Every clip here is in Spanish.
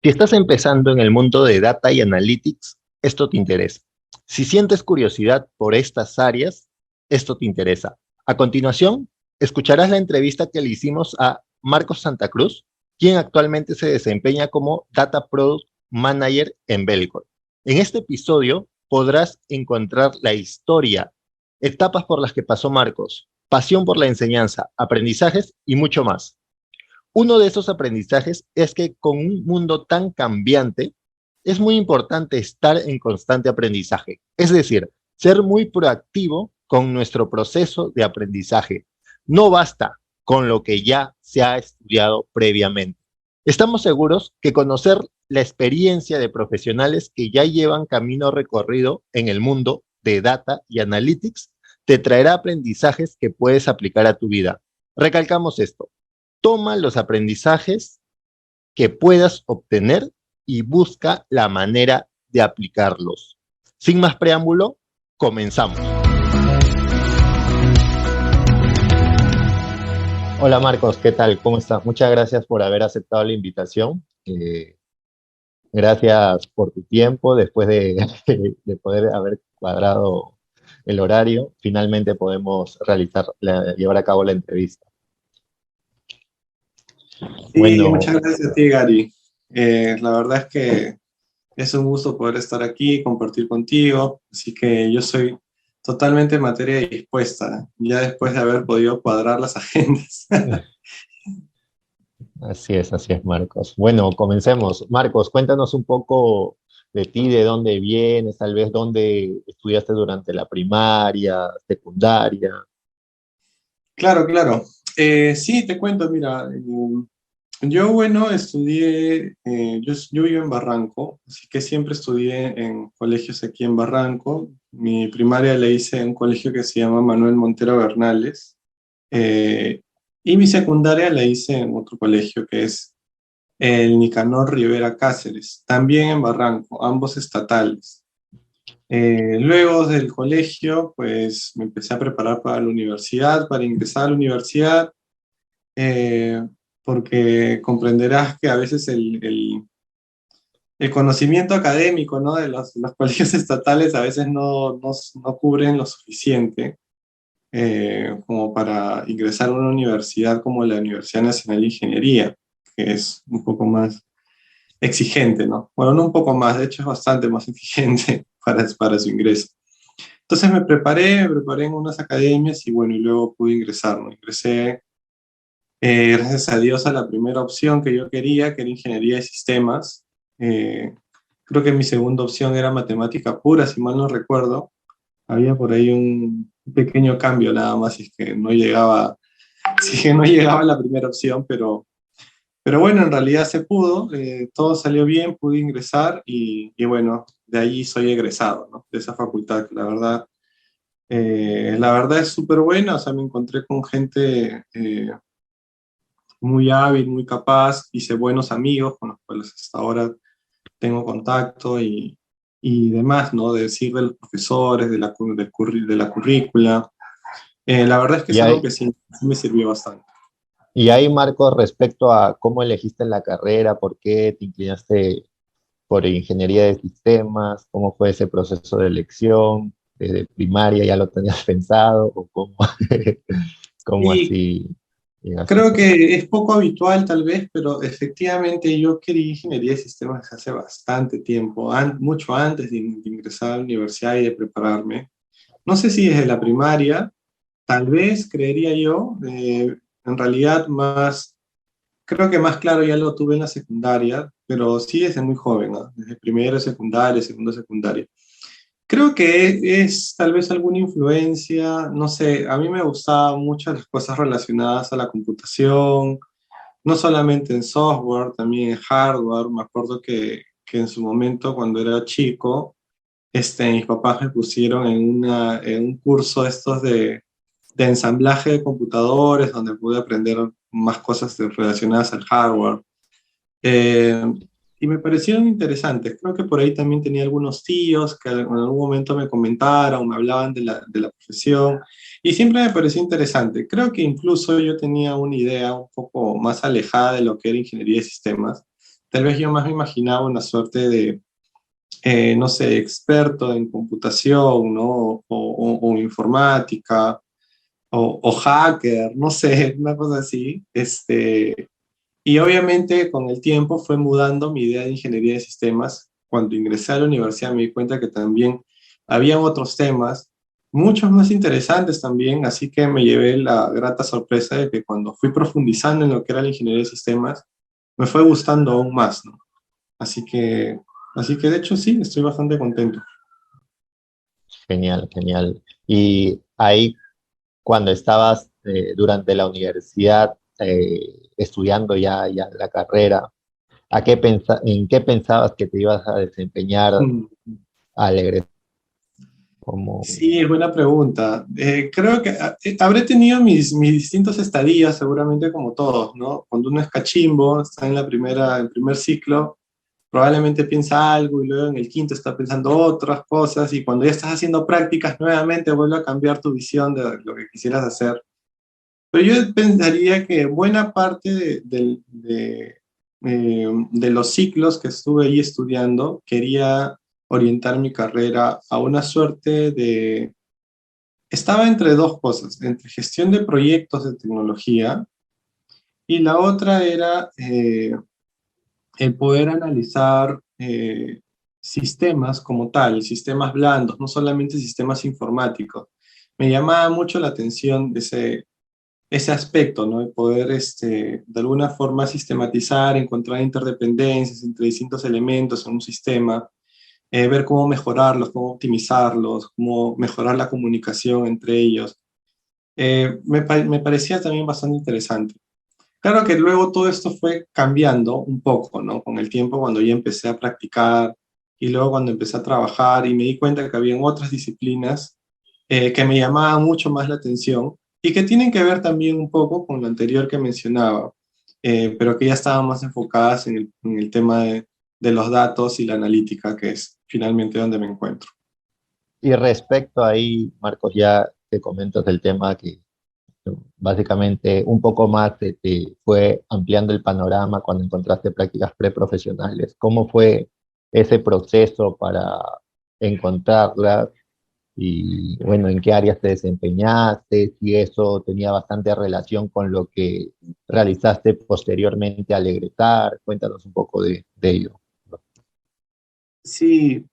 Si estás empezando en el mundo de Data y Analytics, esto te interesa. Si sientes curiosidad por estas áreas, esto te interesa. A continuación, escucharás la entrevista que le hicimos a Marcos Santa Cruz, quien actualmente se desempeña como Data Product Manager en Belcor. En este episodio podrás encontrar la historia, etapas por las que pasó Marcos, pasión por la enseñanza, aprendizajes y mucho más. Uno de esos aprendizajes es que con un mundo tan cambiante, es muy importante estar en constante aprendizaje. Es decir, ser muy proactivo con nuestro proceso de aprendizaje. No basta con lo que ya se ha estudiado previamente. Estamos seguros que conocer la experiencia de profesionales que ya llevan camino recorrido en el mundo de data y analytics te traerá aprendizajes que puedes aplicar a tu vida. Recalcamos esto. Toma los aprendizajes que puedas obtener y busca la manera de aplicarlos. Sin más preámbulo, comenzamos. Hola Marcos, ¿qué tal? ¿Cómo estás? Muchas gracias por haber aceptado la invitación. Gracias por tu tiempo. Después de poder haber cuadrado el horario, finalmente podemos llevar a cabo la entrevista. Sí, muchas gracias a ti, Gary. La verdad es que es un gusto poder estar aquí y compartir contigo, así que yo soy totalmente en materia dispuesta, ya después de haber podido cuadrar las agendas. Así es, Marcos. Bueno, comencemos. Marcos, cuéntanos un poco de ti, de dónde vienes, tal vez dónde estudiaste durante la primaria, secundaria. Claro, claro. Sí, te cuento, mira, yo, bueno, estudié, yo vivo en Barranco, así que siempre estudié en colegios aquí en Barranco. Mi primaria la hice en un colegio que se llama Manuel Montero Bernales, eh, y mi secundaria la hice en otro colegio que es el Nicanor Rivera Cáceres, también en Barranco, ambos estatales. Luego del colegio, pues me empecé a preparar para la universidad, para ingresar a la universidad, eh, porque comprenderás que a veces el conocimiento académico, ¿no? De los colegios estatales a veces no cubren lo suficiente como para ingresar a una universidad como la Universidad Nacional de Ingeniería, que es un poco más exigente, ¿no? Bueno, no un poco más, de hecho es bastante más exigente para su ingreso. Entonces me preparé en unas academias y bueno, y luego pude ingresar, ¿no? Ingresé, gracias a Dios, a la primera opción que yo quería, que era ingeniería de sistemas. Eh, Creo que mi segunda opción era matemática pura, si mal no recuerdo. Había por ahí un pequeño cambio nada más, si es que no llegaba, si es que no llegaba a la primera opción, pero bueno, en realidad se pudo, todo salió bien, pude ingresar y bueno, de ahí soy egresado, ¿no? De esa facultad, que la verdad es súper buena, o sea, me encontré con gente muy hábil, muy capaz, hice buenos amigos con los cuales hasta ahora tengo contacto y demás, ¿no? De decir de los profesores, de la currícula. La verdad es que Y es algo hay, que sí, sí me sirvió bastante. y hay, Marcos, respecto a cómo elegiste la carrera, por qué te inclinaste por ingeniería de sistemas, cómo fue ese proceso de elección, desde primaria ya lo tenías pensado, o cómo, cómo Y así llegaste creo por ahí. que es poco habitual tal vez, pero efectivamente yo quería ingeniería de sistemas hace bastante tiempo, mucho antes de ingresar a la universidad y de prepararme. No sé si desde la primaria, tal vez creería yo, en realidad más, creo que más claro ya lo tuve en la secundaria, pero sí desde muy joven, ¿no? Desde primero, secundaria, segundo, secundaria. Creo que es tal vez alguna influencia, no sé, a mí me gustaban mucho las cosas relacionadas a la computación, no solamente en software, también en hardware. Me acuerdo que en su momento, cuando era chico, mis papás me pusieron en un curso estos de ensamblaje de computadores, donde pude aprender más cosas relacionadas al hardware. Eh, y me parecieron interesantes. Creo que por ahí también tenía algunos tíos que en algún momento me comentaron, me hablaban de la profesión, y siempre me pareció interesante. Creo que incluso yo tenía una idea un poco más alejada de lo que era ingeniería de sistemas, tal vez yo más me imaginaba una suerte de, no sé, experto en computación, ¿no? O informática, o hacker, no sé, una cosa así. Y obviamente con el tiempo fue mudando mi idea de ingeniería de sistemas. Cuando ingresé a la universidad me di cuenta que también habían otros temas, muchos más interesantes también, así que me llevé la grata sorpresa de que cuando fui profundizando en lo que era la ingeniería de sistemas, me fue gustando aún más, ¿no? Así que, así que de hecho sí, estoy bastante contento. Genial, genial. Y ahí, cuando estabas durante la universidad estudiando ya la carrera, ¿en qué pensabas que te ibas a desempeñar Mm. al egresar? Como, Sí, es buena pregunta. Creo que habré tenido mis distintos estadías, seguramente como todos, ¿no? Cuando uno es cachimbo, está en el primer ciclo, probablemente piensa algo y luego en el quinto está pensando otras cosas y cuando ya estás haciendo prácticas nuevamente vuelve a cambiar tu visión de lo que quisieras hacer. Pero yo pensaría que buena parte de los ciclos que estuve ahí estudiando quería orientar mi carrera a una suerte de... Estaba entre dos cosas, entre gestión de proyectos de tecnología y la otra era el poder analizar sistemas como tal, sistemas blandos, no solamente sistemas informáticos. Me llamaba mucho la atención ese aspecto, ¿no? De poder, de alguna forma, sistematizar, encontrar interdependencias entre distintos elementos en un sistema, ver cómo mejorarlos, cómo optimizarlos, cómo mejorar la comunicación entre ellos. Me parecía también bastante interesante. Claro que luego todo esto fue cambiando un poco, ¿no? Con el tiempo, cuando ya empecé a practicar y luego cuando empecé a trabajar y me di cuenta que había otras disciplinas que me llamaban mucho más la atención y que tienen que ver también un poco con lo anterior que mencionaba, pero que ya estaban más enfocadas en el tema de los datos y la analítica, que es finalmente donde me encuentro. y respecto ahí, Marcos, ya te comentas el tema que básicamente un poco más te fue ampliando el panorama cuando encontraste prácticas preprofesionales. ¿Cómo fue ese proceso para encontrarlas? Y bueno, ¿en qué áreas te desempeñaste? Si eso tenía bastante relación con lo que realizaste posteriormente al egresar. Cuéntanos un poco de ello. Sí,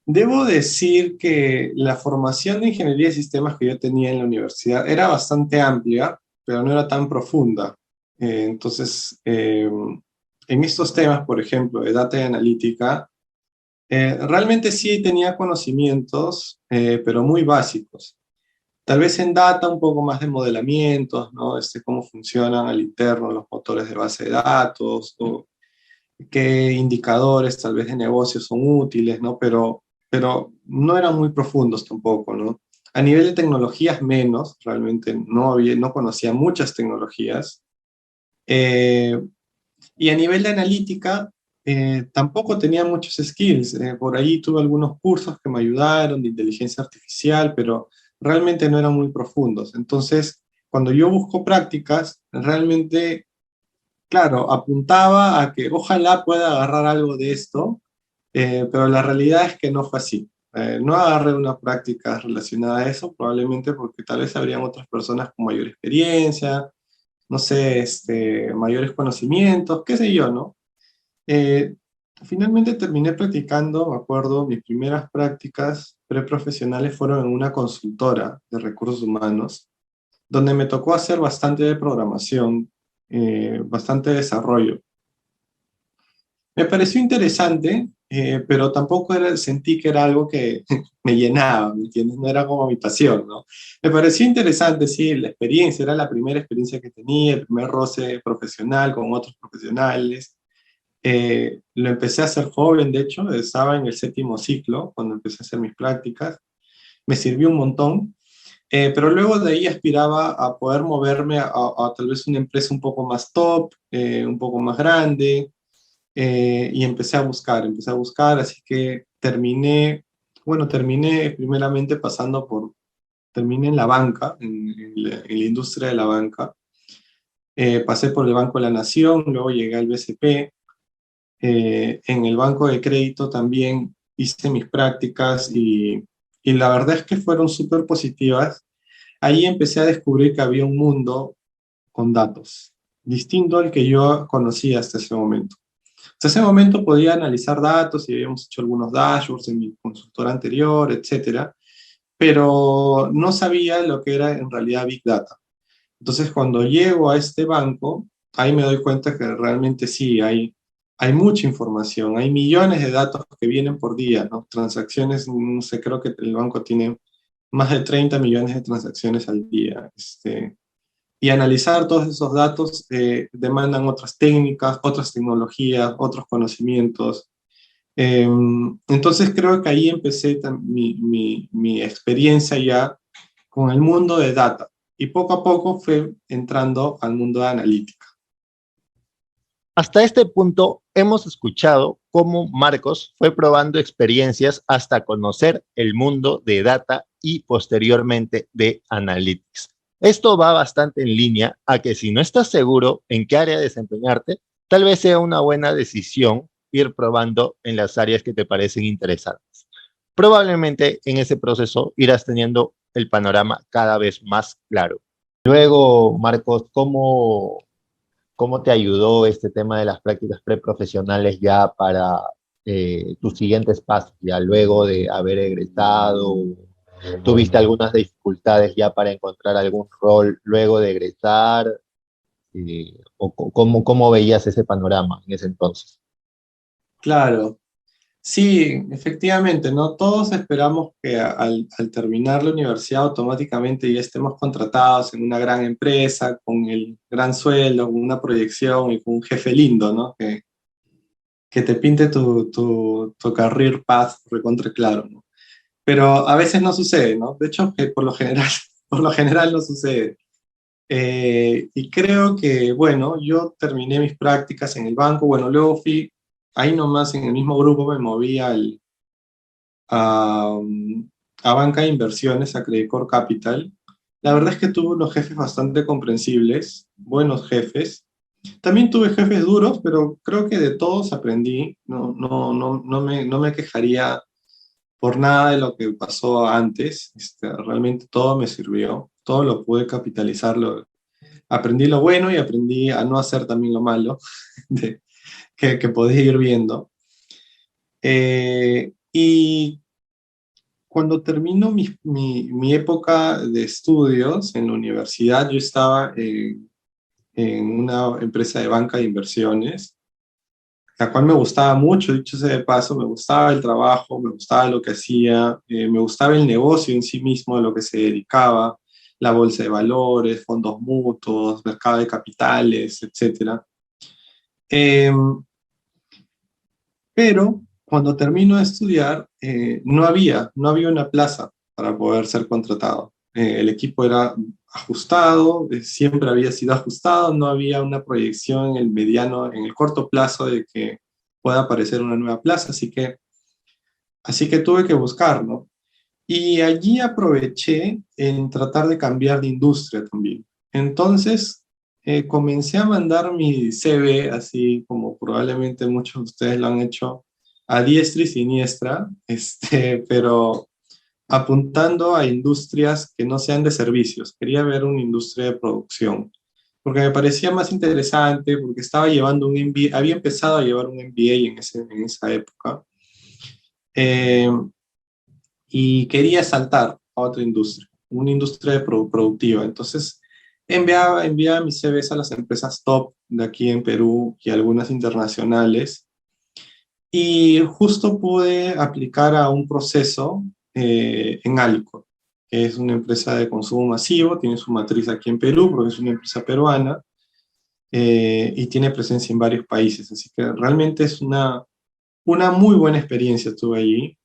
debo decir que la formación de ingeniería de sistemas que yo tenía en la universidad era bastante amplia, pero no era tan profunda. Entonces, en estos temas, por ejemplo, de data y analítica, realmente sí tenía conocimientos, pero muy básicos. Tal vez en data un poco más de modelamientos, ¿no? Cómo funcionan al interno los motores de base de datos, o qué indicadores tal vez de negocios son útiles, ¿no? Pero no eran muy profundos tampoco, ¿no? A nivel de tecnologías menos, realmente no conocía muchas tecnologías. Eh, y a nivel de analítica, tampoco tenía muchos skills. Por ahí tuve algunos cursos que me ayudaron de inteligencia artificial, pero realmente no eran muy profundos. Entonces, cuando yo busco prácticas, realmente, claro, apuntaba a que ojalá pueda agarrar algo de esto, pero la realidad es que no fue así. No agarré una práctica relacionada a eso, probablemente porque tal vez habrían otras personas con mayor experiencia, no sé, mayores conocimientos, qué sé yo, ¿no? Eh, Finalmente terminé practicando, me acuerdo, mis primeras prácticas preprofesionales fueron en una consultora de recursos humanos, donde me tocó hacer bastante de programación, bastante desarrollo. Me pareció interesante, pero tampoco sentí que era algo que me llenaba, ¿me entiendes? No era como mi pasión, ¿no? Me pareció interesante, sí, la experiencia, era la primera experiencia que tenía, el primer roce profesional con otros profesionales. Lo empecé a hacer joven, de hecho, estaba en el séptimo ciclo cuando empecé a hacer mis prácticas. Me sirvió un montón, pero luego de ahí aspiraba a poder moverme a tal vez una empresa un poco más top, un poco más grande, y empecé a buscar, así que terminé primeramente terminé en la banca, en la industria de la banca. Pasé por el Banco de la Nación, luego llegué al BCP, En el banco de crédito también hice mis prácticas y la verdad es que fueron súper positivas. Ahí empecé a descubrir que había un mundo con datos, distinto al que yo conocía hasta ese momento. Hasta ese momento podía analizar datos y habíamos hecho algunos dashboards en mi consultora anterior, etcétera, pero no sabía lo que era en realidad Big Data. Entonces, cuando llego a este banco, ahí me doy cuenta que realmente sí, hay mucha información, hay millones de datos que vienen por día, ¿no? Transacciones, no sé, creo que el banco tiene más de 30 millones de transacciones al día. Y analizar todos esos datos demandan otras técnicas, otras tecnologías, otros conocimientos. Entonces creo que ahí empecé mi experiencia ya con el mundo de data y poco a poco fue entrando al mundo de analítica. Hasta este punto hemos escuchado cómo Marcos fue probando experiencias hasta conocer el mundo de data y posteriormente de analytics. Esto va bastante en línea a que si no estás seguro en qué área desempeñarte, tal vez sea una buena decisión ir probando en las áreas que te parecen interesantes. Probablemente en ese proceso irás teniendo el panorama cada vez más claro. Luego, Marcos, ¿cómo te ayudó este tema de las prácticas preprofesionales ya para tus siguientes pasos, ya luego de haber egresado? ¿Tuviste algunas dificultades ya para encontrar algún rol luego de egresar? ¿Cómo veías ese panorama en ese entonces? Claro, sí, efectivamente, ¿no? Todos esperamos que al terminar la universidad automáticamente ya estemos contratados en una gran empresa, con el gran sueldo, con una proyección y con un jefe lindo, ¿no? Que te pinte tu career path recontra claro, ¿no? Pero a veces no sucede, ¿no? De hecho, por lo general, por lo general no sucede. Y creo que, bueno, yo terminé mis prácticas en el banco, bueno, luego fui, ahí nomás en el mismo grupo me moví a, a banca de inversiones, a Credit Corp Capital. La verdad es que tuve unos jefes bastante comprensibles, buenos jefes. También tuve jefes duros, pero creo que de todos aprendí. No me quejaría por nada de lo que pasó antes. Realmente todo me sirvió, todo lo pude capitalizar. Aprendí lo bueno y aprendí a no hacer también lo malo de, que podés ir viendo. Y cuando terminó mi época de estudios en la universidad, yo estaba en una empresa de banca de inversiones, la cual me gustaba mucho, dicho sea de paso, me gustaba el trabajo, me gustaba lo que hacía, me gustaba el negocio en sí mismo, a lo que se dedicaba, la bolsa de valores, fondos mutuos, mercado de capitales, etcétera. Eh, pero cuando termino de estudiar, no había una plaza para poder ser contratado. El equipo era ajustado, siempre había sido ajustado, no había una proyección en el mediano, en el corto plazo de que pueda aparecer una nueva plaza, así que tuve que buscar, ¿no? Y allí aproveché en tratar de cambiar de industria también. Entonces, comencé a mandar mi CV, así como probablemente muchos de ustedes lo han hecho, a diestra y siniestra, pero apuntando a industrias que no sean de servicios. Quería ver una industria de producción, porque me parecía más interesante, porque estaba llevando un MBA, había empezado a llevar un MBA en esa época. Eh, y quería saltar a otra industria, una industria productiva. Entonces, enviaba mis CVs a las empresas top de aquí en Perú y algunas internacionales. Y justo pude aplicar a un proceso en Alco, que es una empresa de consumo masivo, tiene su matriz aquí en Perú, porque es una empresa peruana, y tiene presencia en varios países. Así que realmente es una muy buena experiencia tuve allí.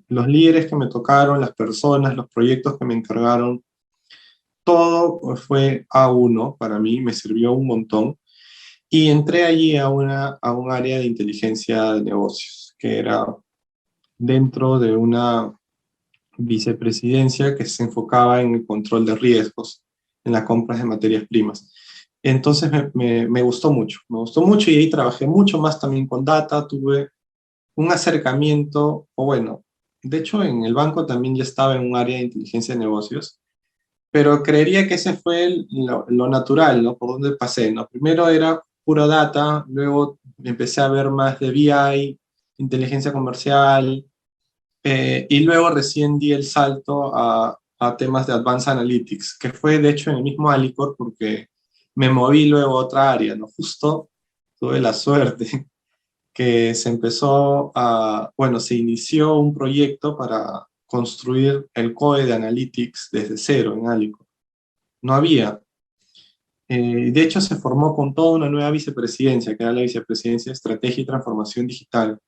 Los líderes que me tocaron, las personas, los proyectos que me encargaron, todo fue A1 para mí, me sirvió un montón. Y entré allí a un área de inteligencia de negocios, que era dentro de una vicepresidencia que se enfocaba en el control de riesgos en las compras de materias primas. Entonces me me gustó mucho y ahí trabajé mucho más también con data, tuve un acercamiento, o bueno, de hecho en el banco también ya estaba en un área de inteligencia de negocios, pero creería que ese fue lo natural, ¿no? Por donde pasé, ¿no? Primero era pura data, luego empecé a ver más de BI, inteligencia comercial, y luego recién di el salto a temas de Advanced Analytics, que fue de hecho en el mismo Alicor porque me moví luego a otra área, ¿no? Justo tuve la suerte que se empezó bueno, se inició un proyecto para construir el COE de Analytics desde cero en Alicor. No había. De hecho, se formó con toda una nueva vicepresidencia, que era la Vicepresidencia de Estrategia y Transformación Digital,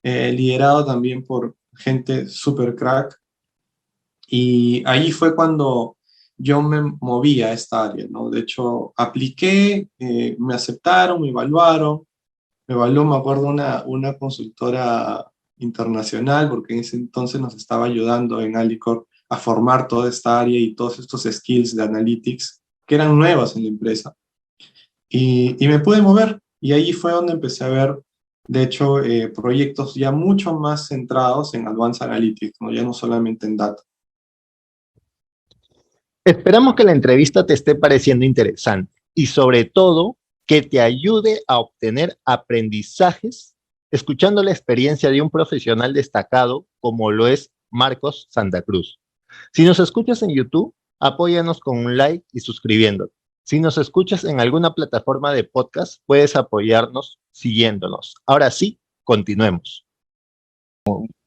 liderado también por gente super crack. Y ahí fue cuando yo me moví a esta área, ¿no? De hecho, apliqué, me aceptaron, me evaluó, me acuerdo, una consultora internacional, porque en ese entonces nos estaba ayudando en Alicor a formar toda esta área y todos estos skills de analytics que eran nuevas en la empresa. Y me pude mover, y ahí fue donde empecé a ver, de hecho, proyectos ya mucho más centrados en Advanced Analytics, ¿no? Ya no solamente en data. Esperamos que la entrevista te esté pareciendo interesante y sobre todo que te ayude a obtener aprendizajes escuchando la experiencia de un profesional destacado como lo es Marcos Santa Cruz. Si nos escuchas en YouTube, apóyanos con un like y suscribiéndote. Si nos escuchas en alguna plataforma de podcast, puedes apoyarnos siguiéndonos. Ahora sí, continuemos.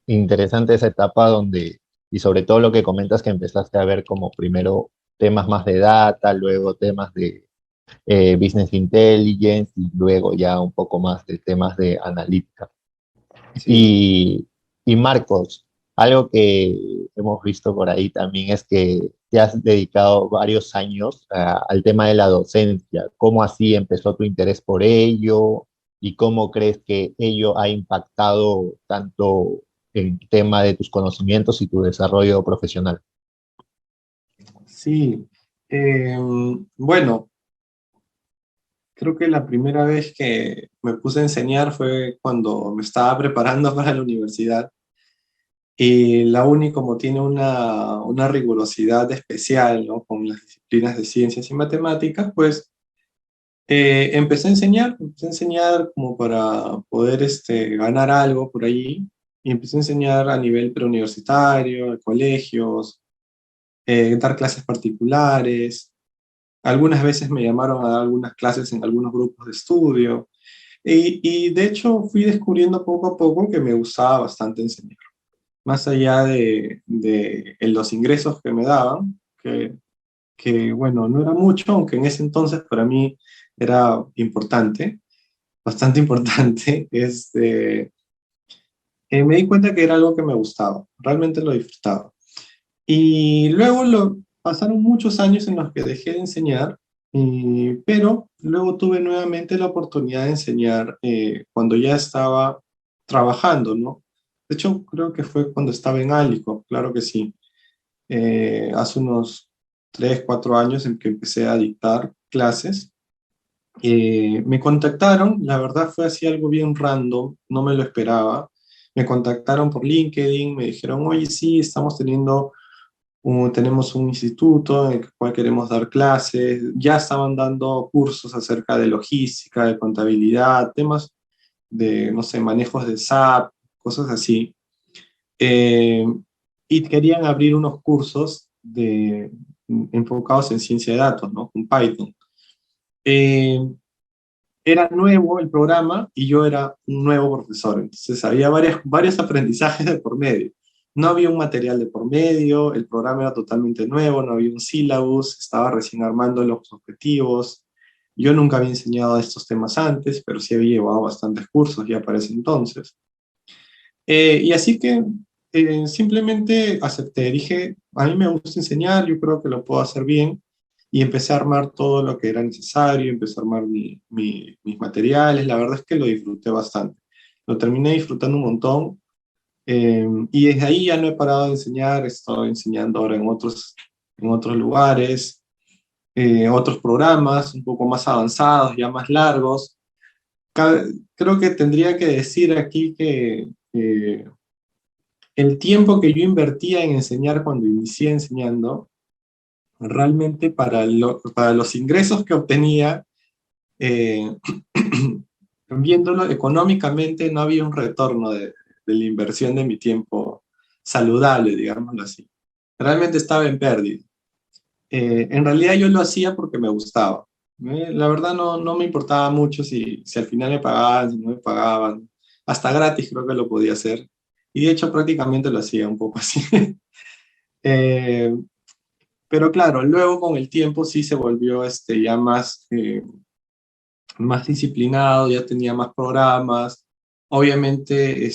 Interesante esa etapa donde, y sobre todo lo que comentas que empezaste a ver como primero temas más de data, luego temas de business intelligence y luego ya un poco más de temas de analítica. Sí. Y, y Marcos, algo que hemos visto por ahí también es que te has dedicado varios años al tema de la docencia. ¿Cómo así empezó tu interés por ello? ¿Y cómo crees que ello ha impactado tanto el tema de tus conocimientos y tu desarrollo profesional? Sí, bueno, creo que la primera vez que me puse a enseñar fue cuando me estaba preparando para la universidad. Y la UNI, como tiene una rigurosidad especial, ¿no? Con las disciplinas de ciencias y matemáticas, pues empecé a enseñar como para poder ganar algo por ahí. Y empecé a enseñar a nivel preuniversitario, en colegios, dar clases particulares. Algunas veces me llamaron a dar algunas clases en algunos grupos de estudio. Y de hecho fui descubriendo poco a poco que me gustaba bastante enseñar. Más allá de los ingresos que me daban, bueno, no era mucho, aunque en ese entonces para mí era importante, bastante importante, me di cuenta que era algo que me gustaba, realmente lo disfrutaba. Y luego pasaron muchos años en los que dejé de enseñar, pero luego tuve nuevamente la oportunidad de enseñar cuando ya estaba trabajando, ¿no? De hecho, creo que fue cuando estaba en Álico, claro que sí. Hace unos 3 4 años en que empecé a dictar clases. Me contactaron, la verdad fue así algo bien random, no me lo esperaba. Me contactaron por LinkedIn, me dijeron, oye, sí, tenemos un instituto en el cual queremos dar clases, ya estaban dando cursos acerca de logística, de contabilidad, temas de, no sé, manejos de SAP, cosas así. Eh, y querían abrir unos cursos enfocados en ciencia de datos, ¿no? Con Python. Eh, Era nuevo el programa y yo era un nuevo profesor, entonces había varios aprendizajes de por medio. No había un material de por medio, el programa era totalmente nuevo, no había un syllabus, estaba recién armando los objetivos. Yo nunca había enseñado estos temas antes, pero sí había llevado bastantes cursos ya para ese entonces. Y así que simplemente acepté, dije, a mí me gusta enseñar, yo creo que lo puedo hacer bien, y empecé a armar todo lo que era necesario, empecé a armar mis materiales, la verdad es que lo disfruté bastante, lo terminé disfrutando un montón, y desde ahí ya no he parado de enseñar, estoy enseñando ahora en otros lugares, otros programas un poco más avanzados, ya más largos. Creo que tendría que decir aquí que el tiempo que yo invertía en enseñar cuando inicié enseñando, realmente para los ingresos que obtenía, eh, viéndolo económicamente, no había un retorno de la inversión de mi tiempo saludable, digámoslo así. Realmente estaba en pérdida. En realidad yo lo hacía porque me gustaba. La verdad no me importaba mucho si al final me pagaban, si no me pagaban. Hasta gratis creo que lo podía hacer. Y de hecho prácticamente lo hacía un poco así. Eh, pero claro, luego con el tiempo sí se volvió ya más disciplinado, ya tenía más programas. Obviamente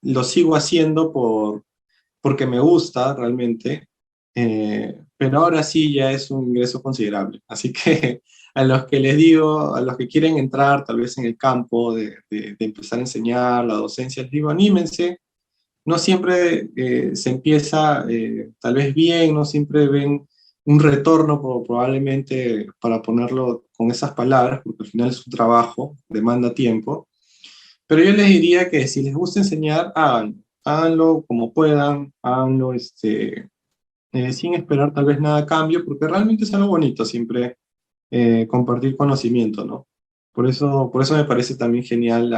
lo sigo haciendo porque me gusta realmente, pero ahora sí ya es un ingreso considerable. Así que a los que les digo, a los que quieren entrar tal vez en el campo de empezar a enseñar la docencia, les digo, anímense. No siempre se empieza tal vez bien, no siempre ven un retorno probablemente para ponerlo con esas palabras, porque al final es un trabajo, demanda tiempo, pero yo les diría que si les gusta enseñar, háganlo, háganlo como puedan, háganlo sin esperar tal vez nada a cambio, porque realmente es algo bonito siempre compartir conocimiento, ¿no? Por eso me parece también genial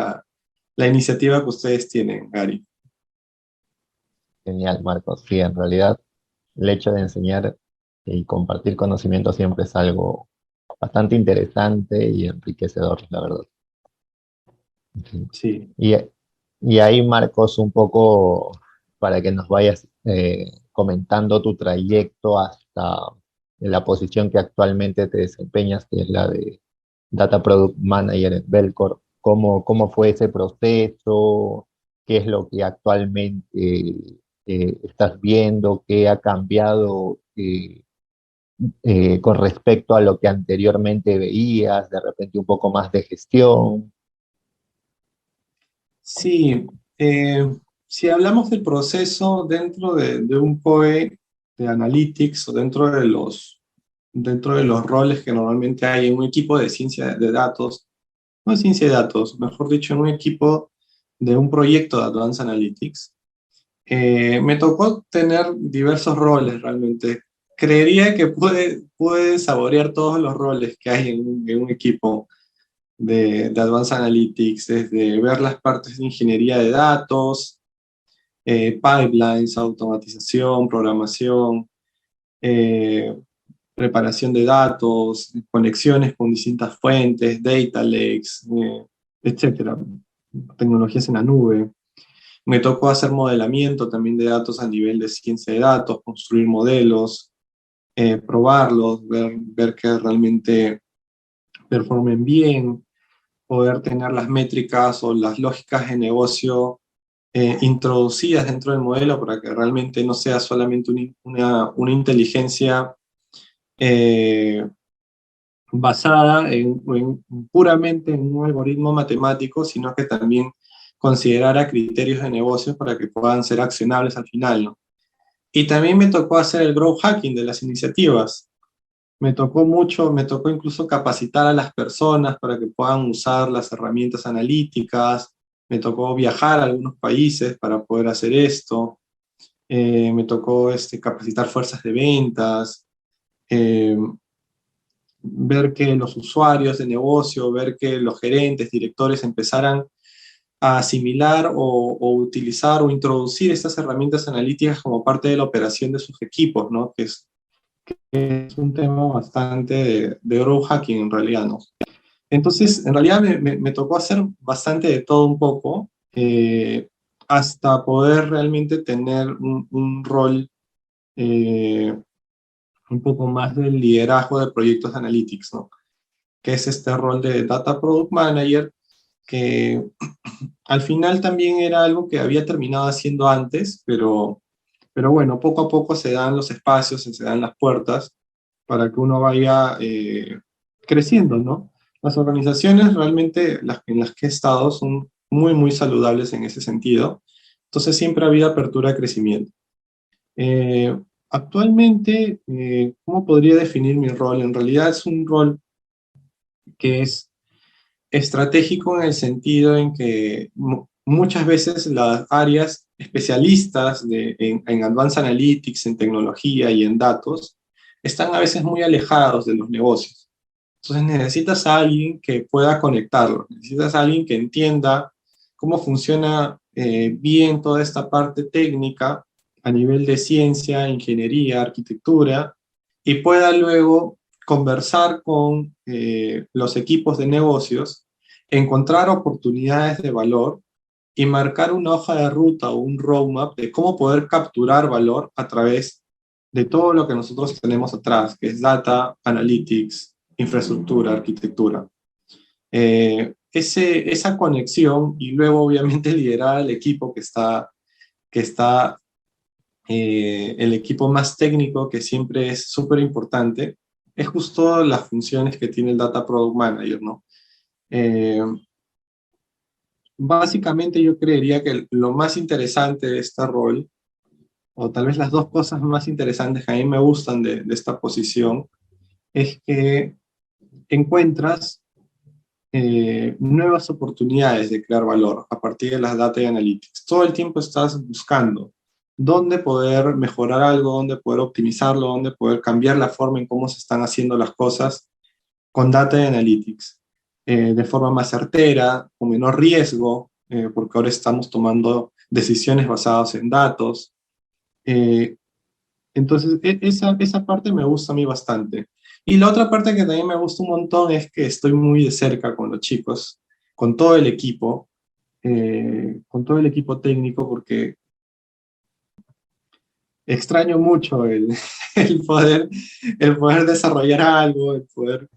la iniciativa que ustedes tienen, Gary. Genial, Marcos. Sí, en realidad el hecho de enseñar y compartir conocimiento siempre es algo bastante interesante y enriquecedor, la verdad. Sí. Sí. Y, y ahí, Marcos, un poco para que nos vayas comentando tu trayecto hasta la posición que actualmente te desempeñas, que es la de Data Product Manager en Belcor. ¿Cómo fue ese proceso? ¿Qué es lo que actualmente estás viendo? ¿Qué ha cambiado con respecto a lo que anteriormente veías? De repente un poco más de gestión. Sí, si hablamos del proceso dentro de un POE de Analytics o dentro de los roles que normalmente hay en un equipo de ciencia de datos, no de ciencia de datos, mejor dicho, en un equipo de un proyecto de Advanced Analytics, me tocó tener diversos roles realmente. Creería que pude saborear todos los roles que hay en un equipo de Advanced Analytics, desde ver las partes de ingeniería de datos, pipelines, automatización, programación, eh, preparación de datos, conexiones con distintas fuentes, data lakes, etcétera, tecnologías en la nube. Me tocó hacer modelamiento también de datos a nivel de ciencia de datos, construir modelos, probarlos, ver que realmente performen bien, poder tener las métricas o las lógicas de negocio introducidas dentro del modelo para que realmente no sea solamente una inteligencia eh, basada puramente en un algoritmo matemático, sino que también considerara criterios de negocio para que puedan ser accionables al final, ¿no? Y también me tocó hacer el growth hacking de las iniciativas. Me tocó incluso capacitar a las personas para que puedan usar las herramientas analíticas. Me tocó viajar a algunos países para poder hacer esto. Me tocó capacitar fuerzas de ventas, eh, ver que los usuarios de negocio, ver que los gerentes, directores empezaran a asimilar o utilizar o introducir estas herramientas analíticas como parte de la operación de sus equipos, ¿no? Que es un tema bastante de growth hacking en realidad, ¿no? Entonces, en realidad me tocó hacer bastante de todo un poco, hasta poder realmente tener un rol eh, un poco más del liderazgo de proyectos de analytics, ¿no? Que es este rol de Data Product Manager, que al final también era algo que había terminado haciendo antes, pero bueno, poco a poco se dan los espacios, se dan las puertas para que uno vaya creciendo, ¿no? Las organizaciones realmente en las que he estado son muy, muy saludables en ese sentido. Entonces siempre ha habido apertura a crecimiento. Eh, Actualmente, ¿cómo podría definir mi rol? En realidad es un rol que es estratégico en el sentido en que muchas veces las áreas especialistas en Advanced Analytics, en tecnología y en datos, están a veces muy alejados de los negocios. Entonces necesitas a alguien que pueda conectarlo, necesitas a alguien que entienda cómo funciona bien toda esta parte técnica a nivel de ciencia, ingeniería, arquitectura, y pueda luego conversar con los equipos de negocios, encontrar oportunidades de valor y marcar una hoja de ruta o un roadmap de cómo poder capturar valor a través de todo lo que nosotros tenemos atrás, que es data, analytics, infraestructura, arquitectura. Esa conexión y luego obviamente liderar al equipo que está el equipo más técnico, que siempre es súper importante, es justo las funciones que tiene el Data Product Manager, ¿no? Eh, Básicamente yo creería que lo más interesante de este rol, o tal vez las dos cosas más interesantes que a mí me gustan de esta posición, es que encuentras nuevas oportunidades de crear valor a partir de las data y analytics. Todo el tiempo estás buscando dónde poder mejorar algo, dónde poder optimizarlo, dónde poder cambiar la forma en cómo se están haciendo las cosas con data y analytics, de forma más certera, con menor riesgo, porque ahora estamos tomando decisiones basadas en datos. Eh, entonces, esa parte me gusta a mí bastante. Y la otra parte que también me gusta un montón es que estoy muy de cerca con los chicos, con todo el equipo técnico, porque extraño mucho el poder, el poder desarrollar algo, el poder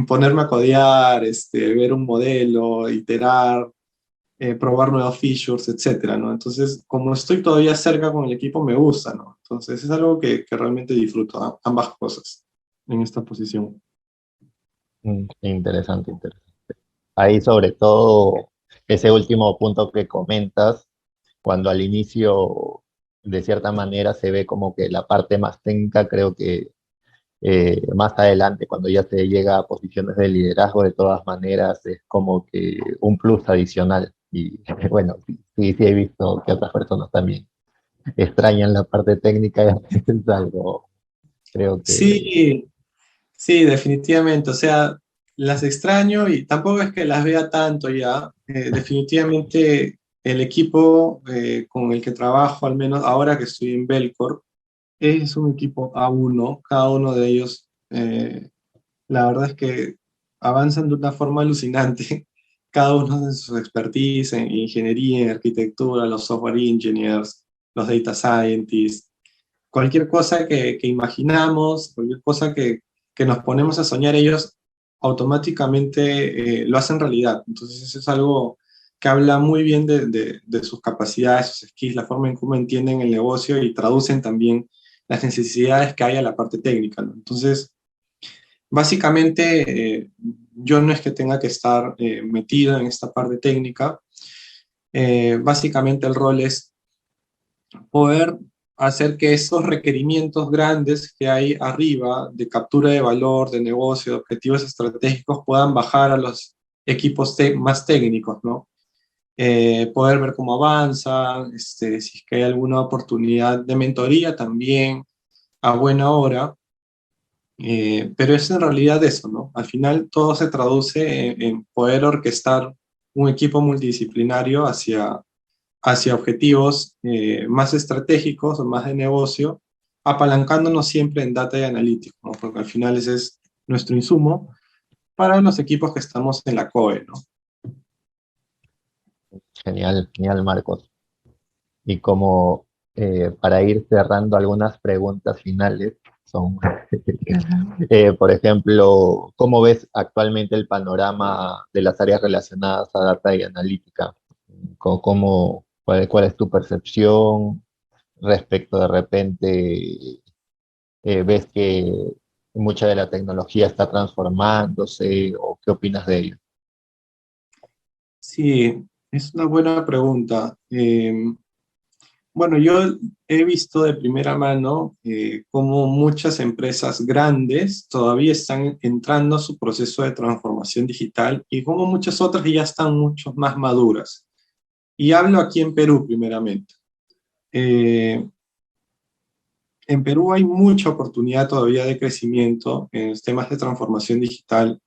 ponerme a codear, ver un modelo, iterar, probar nuevos features, etcétera, ¿no? Entonces, como estoy todavía cerca con el equipo, me gusta, ¿no? Entonces, es algo que realmente disfruto, ambas cosas en esta posición. Interesante, interesante. Ahí sobre todo ese último punto que comentas, cuando al inicio de cierta manera se ve como que la parte más técnica, creo que más adelante cuando ya se llega a posiciones de liderazgo, de todas maneras es como que un plus adicional. Y bueno, sí, sí, sí he visto que otras personas también extrañan la parte técnica y a veces es algo, creo que Sí, sí, definitivamente. O sea, las extraño y tampoco es que las vea tanto ya. Definitivamente el equipo con el que trabajo, al menos ahora que estoy en Belcorp, es un equipo A1. Cada uno de ellos, la verdad es que avanzan de una forma alucinante. Cada uno de sus expertise en ingeniería, en arquitectura, los software engineers, los data scientists, cualquier cosa que imaginamos, cualquier cosa que nos ponemos a soñar, ellos automáticamente lo hacen realidad. Entonces eso es algo que habla muy bien de sus capacidades, sus skills, la forma en cómo entienden el negocio y traducen también las necesidades que hay a la parte técnica, ¿no? Entonces, básicamente, yo no es que tenga que estar metido en esta parte técnica. Básicamente el rol es poder hacer que esos requerimientos grandes que hay arriba de captura de valor, de negocio, de objetivos estratégicos, puedan bajar a los equipos más técnicos, ¿no? Poder ver cómo avanzan, si es que hay alguna oportunidad de mentoría también a buena hora, pero es en realidad eso, ¿no? Al final todo se traduce en poder orquestar un equipo multidisciplinario hacia objetivos más estratégicos o más de negocio, apalancándonos siempre en data y analytics, ¿no? Porque al final ese es nuestro insumo para los equipos que estamos en la COE, ¿no? genial, genial, Marcos. Y como para ir cerrando algunas preguntas finales, son, por ejemplo, ¿cómo ves actualmente el panorama de las áreas relacionadas a data y analítica? ¿Cuál es tu percepción respecto de repente, ves que mucha de la tecnología está transformándose o qué opinas de ello? Sí, es una buena pregunta. Bueno, yo he visto de primera mano cómo muchas empresas grandes todavía están entrando a su proceso de transformación digital y cómo muchas otras ya están mucho más maduras. Y hablo aquí en Perú primeramente. Eh, en Perú hay mucha oportunidad todavía de crecimiento en los temas de transformación digital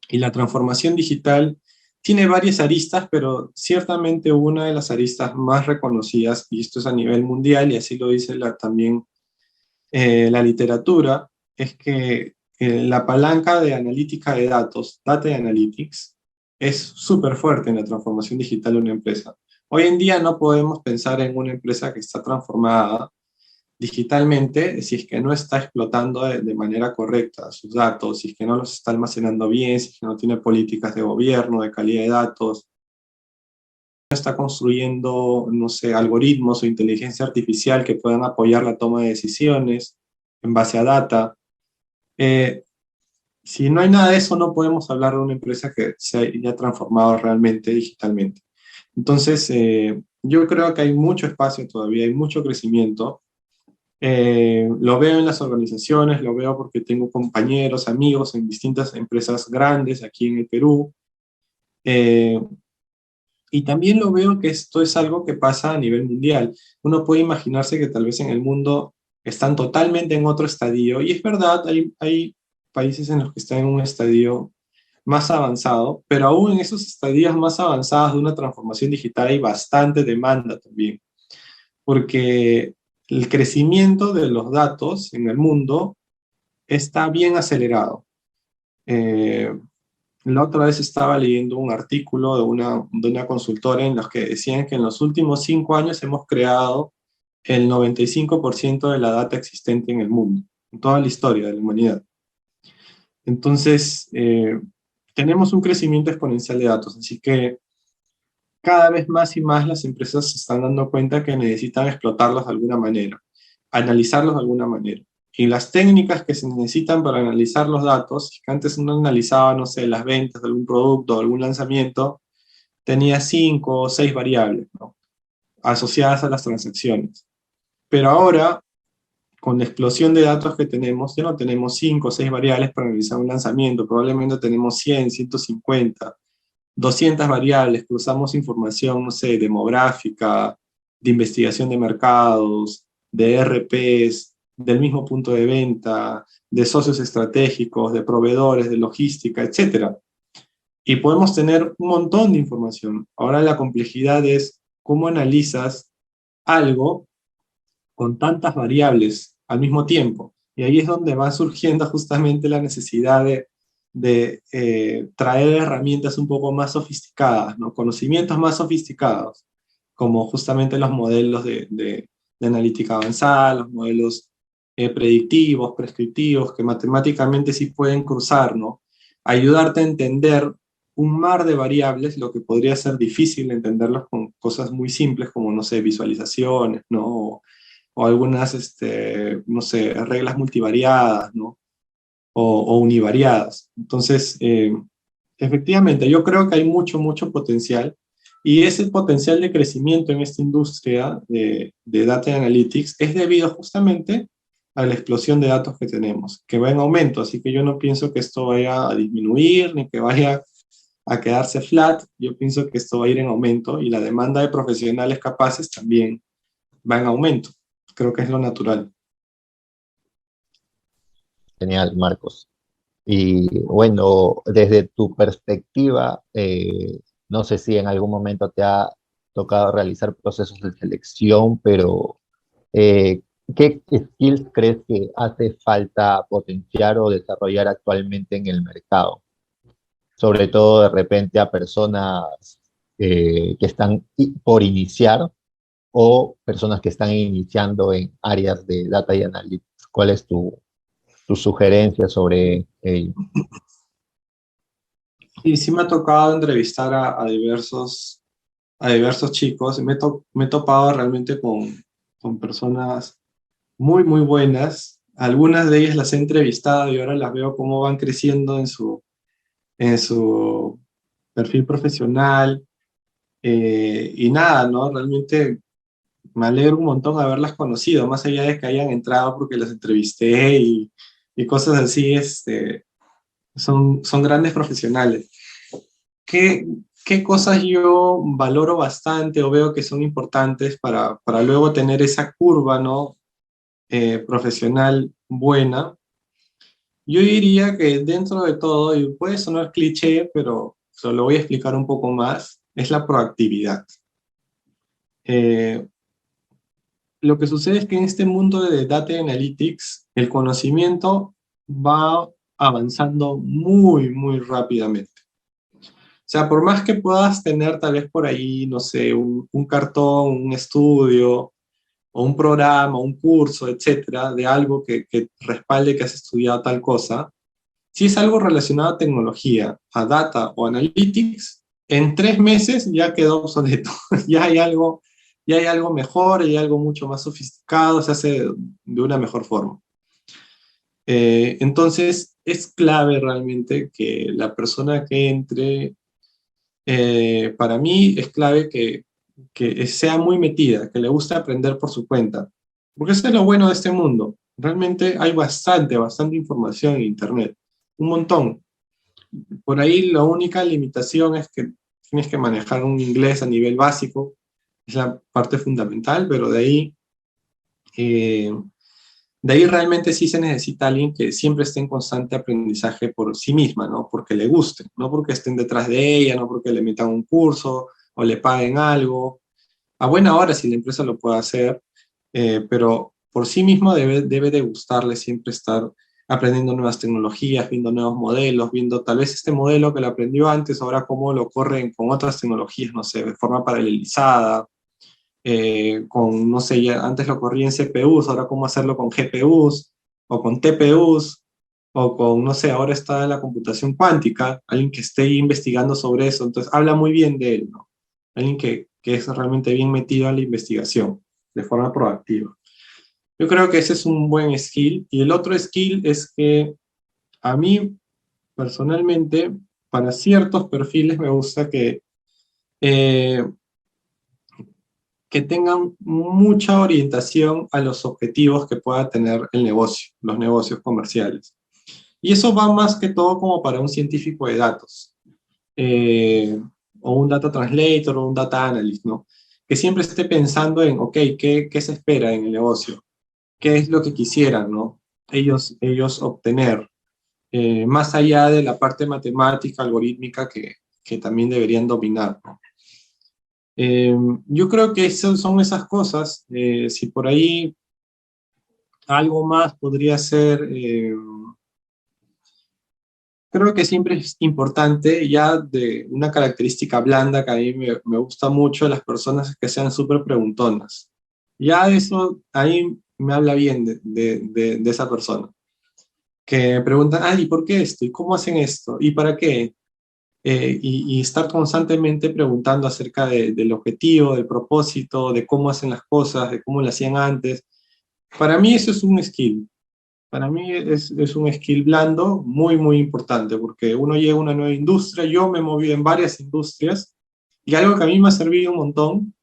y la transformación digital tiene varias aristas, pero ciertamente una de las aristas más reconocidas, y esto es a nivel mundial, y así lo dice también la literatura, es que la palanca de analítica de datos, Data Analytics, es súper fuerte en la transformación digital de una empresa. Hoy en día no podemos pensar en una empresa que está transformada digitalmente si es que no está explotando de manera correcta sus datos, si es que no los está almacenando bien, si es que no tiene políticas de gobierno, de calidad de datos, no está construyendo, no sé, algoritmos o inteligencia artificial que puedan apoyar la toma de decisiones en base a data. Eh, si no hay nada de eso, no podemos hablar de una empresa que se haya transformado realmente digitalmente. Entonces, yo creo que hay mucho espacio todavía, hay mucho crecimiento. Lo veo en las organizaciones, lo veo porque tengo compañeros, amigos en distintas empresas grandes aquí en el Perú. Eh, y también lo veo que esto es algo que pasa a nivel mundial. Uno puede imaginarse que tal vez en el mundo están totalmente en otro estadio. Y es verdad, hay países en los que están en un estadio más avanzado, pero aún en esos estadios más avanzados de una transformación digital hay bastante demanda también, porque el crecimiento de los datos en el mundo está bien acelerado. Eh, la otra vez estaba leyendo un artículo de una consultora en los que decían que en los últimos 5 años hemos creado el 95% de la data existente en el mundo, en toda la historia de la humanidad. Entonces, tenemos un crecimiento exponencial de datos, así que cada vez más y más las empresas se están dando cuenta que necesitan explotarlos de alguna manera, analizarlos de alguna manera. Y las técnicas que se necesitan para analizar los datos, que antes uno analizaba, no sé, las ventas de algún producto o algún lanzamiento, tenía 5 o 6 variables, ¿no?, asociadas a las transacciones. Pero ahora, con la explosión de datos que tenemos, ya no tenemos 5 o 6 variables para analizar un lanzamiento, probablemente tenemos 100, 150, 200 variables, cruzamos información, no sé, demográfica, de investigación de mercados, de RPs, del mismo punto de venta, de socios estratégicos, de proveedores, de logística, etcétera. Y podemos tener un montón de información. Ahora la complejidad es cómo analizas algo con tantas variables al mismo tiempo. Y ahí es donde va surgiendo justamente la necesidad de traer herramientas un poco más sofisticadas, ¿no?, conocimientos más sofisticados, como justamente los modelos de analítica avanzada, los modelos predictivos, prescriptivos, que matemáticamente sí pueden cruzar, ¿no?, ayudarte a entender un mar de variables, lo que podría ser difícil entenderlos con cosas muy simples como, no sé, visualizaciones, ¿no?, o algunas, no sé, reglas multivariadas, ¿no?, o univariadas. Entonces, efectivamente, yo creo que hay mucho, mucho potencial, y ese potencial de crecimiento en esta industria de Data Analytics es debido justamente a la explosión de datos que tenemos, que va en aumento, así que yo no pienso que esto vaya a disminuir, ni que vaya a quedarse flat. Yo pienso que esto va a ir en aumento, y la demanda de profesionales capaces también va en aumento. Creo que es lo natural. Genial, Marcos. Y bueno, desde tu perspectiva, no sé si en algún momento te ha tocado realizar procesos de selección, pero eh, ¿qué skills crees que hace falta potenciar o desarrollar actualmente en el mercado? Sobre todo de repente a personas que están por iniciar o personas que están iniciando en áreas de data y analytics. ¿Cuál es tu sugerencia sobre ello? Y sí me ha tocado entrevistar a diversos chicos, y me he topado realmente con personas muy, muy buenas. Algunas de ellas las he entrevistado y ahora las veo cómo van creciendo en su perfil profesional. Y nada, ¿no? Realmente me alegro un montón haberlas conocido, más allá de que hayan entrado porque las entrevisté y cosas así, son grandes profesionales. ¿Qué, qué cosas yo valoro bastante o veo que son importantes para luego tener esa curva, ¿no? Profesional buena? Yo diría que dentro de todo, y puede sonar cliché, pero se lo voy a explicar un poco más, es la proactividad. Eh, lo que sucede es que en este mundo de Data Analytics, el conocimiento va avanzando muy, muy rápidamente. O sea, por más que puedas tener tal vez por ahí, no sé, un cartón, un estudio, o un programa, un curso, etcétera, de algo que respalde que has estudiado tal cosa, si es algo relacionado a tecnología, a data o analytics, en 3 meses ya quedó obsoleto. Ya hay algo mejor, ya hay algo mucho más sofisticado, se hace de una mejor forma. Entonces, es clave realmente que la persona que entre, para mí es clave que sea muy metida, que le guste aprender por su cuenta. Porque eso es lo bueno de este mundo. Realmente hay bastante información en Internet. Un montón. Por ahí la única limitación es que tienes que manejar un inglés a nivel básico, es la parte fundamental, pero eh, de ahí realmente sí se necesita alguien que siempre esté en constante aprendizaje por sí misma, ¿no? Porque le guste, no porque estén detrás de ella, no porque le metan un curso o le paguen algo. A buena hora si la empresa lo puede hacer, pero por sí mismo debe de gustarle siempre estar aprendiendo nuevas tecnologías, viendo nuevos modelos, viendo tal vez este modelo que lo aprendió antes, ahora cómo lo corren con otras tecnologías, no sé, de forma paralelizada, con, no sé, ya antes lo corría en CPUs, ahora cómo hacerlo con GPUs o con TPUs o con, no sé, ahora está en la computación cuántica, alguien que esté investigando sobre eso, entonces habla muy bien de él, ¿no? Alguien que es realmente bien metido en la investigación, de forma proactiva. Yo creo que ese es un buen skill. Y el otro skill es que a mí, personalmente, para ciertos perfiles me gusta eh, que tengan mucha orientación a los objetivos que pueda tener el negocio, los negocios comerciales. Y eso va más que todo como para un científico de datos, eh, o un data translator, o un data analyst, ¿no? Que siempre esté pensando en, ok, ¿qué se espera en el negocio? ¿Qué es lo que quisieran, ¿no? Ellos obtener, más allá de la parte matemática, algorítmica que también deberían dominar, ¿no? Yo creo que son esas cosas. Si por ahí algo más podría ser, creo que siempre es importante, ya de una característica blanda que a mí me gusta mucho de las personas, es que sean súper preguntonas. Ya eso ahí me habla bien de esa persona. Que me preguntan, ¿y por qué esto? ¿Y cómo hacen esto? ¿Y para qué? Y estar constantemente preguntando acerca del objetivo, del propósito, de cómo hacen las cosas, de cómo lo hacían antes. Para mí eso es un skill. Para mí es un skill blando muy, muy importante, porque uno llega a una nueva industria, yo me he movido en varias industrias, y algo que a mí me ha servido un montón,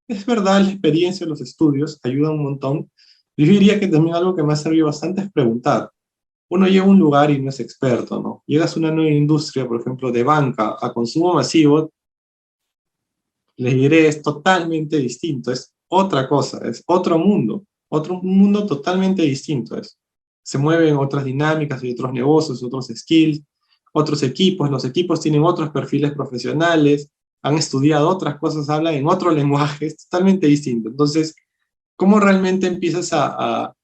es verdad, la experiencia, los estudios ayudan un montón. Yo diría que también algo que me ha servido bastante es preguntar. Uno llega a un lugar y no es experto, ¿no? Llegas a una nueva industria, por ejemplo, de banca a consumo masivo, les diré, es totalmente distinto, es otra cosa, es otro mundo totalmente distinto es. Se mueven otras dinámicas y otros negocios, otros skills, otros equipos, los equipos tienen otros perfiles profesionales, han estudiado otras cosas, hablan en otro lenguaje, es totalmente distinto. Entonces, ¿cómo realmente empiezas a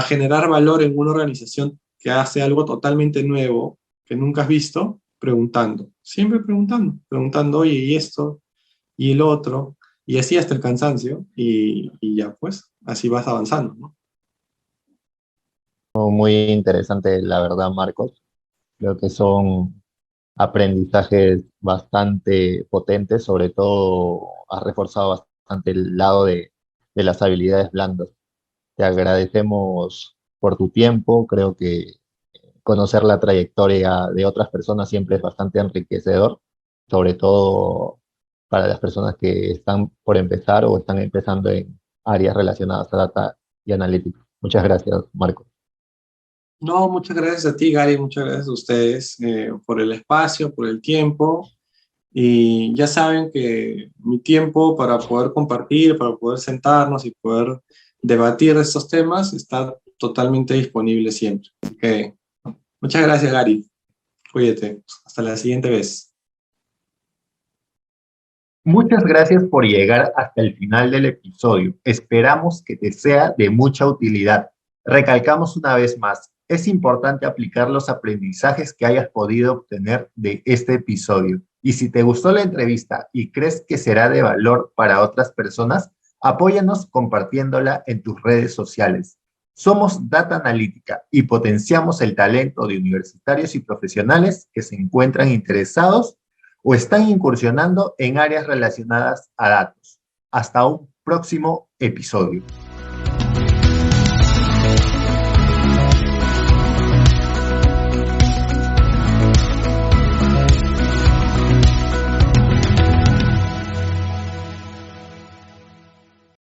generar valor en una organización que hace algo totalmente nuevo, que nunca has visto? Preguntando, siempre preguntando, oye, ¿y esto? ¿Y el otro? Y así hasta el cansancio, y ya pues, así vas avanzando, ¿no? Muy interesante, la verdad, Marcos. Creo que son aprendizajes bastante potentes, sobre todo has reforzado bastante el lado de las habilidades blandas. Te agradecemos por tu tiempo, creo que conocer la trayectoria de otras personas siempre es bastante enriquecedor, sobre todo para las personas que están por empezar o están empezando áreas relacionadas a data y analytics. Muchas gracias, Marco. No, muchas gracias a ti, Gary, muchas gracias a ustedes por el espacio, por el tiempo. Y ya saben que mi tiempo para poder compartir, para poder sentarnos y poder debatir estos temas está totalmente disponible siempre. Así que muchas gracias, Gary. Cuídate. Hasta la siguiente vez. Muchas gracias por llegar hasta el final del episodio. Esperamos que te sea de mucha utilidad. Recalcamos una vez más, es importante aplicar los aprendizajes que hayas podido obtener de este episodio. Y si te gustó la entrevista y crees que será de valor para otras personas, apóyanos compartiéndola en tus redes sociales. Somos Data Analítica y potenciamos el talento de universitarios y profesionales que se encuentran interesados o están incursionando en áreas relacionadas a datos. Hasta un próximo episodio.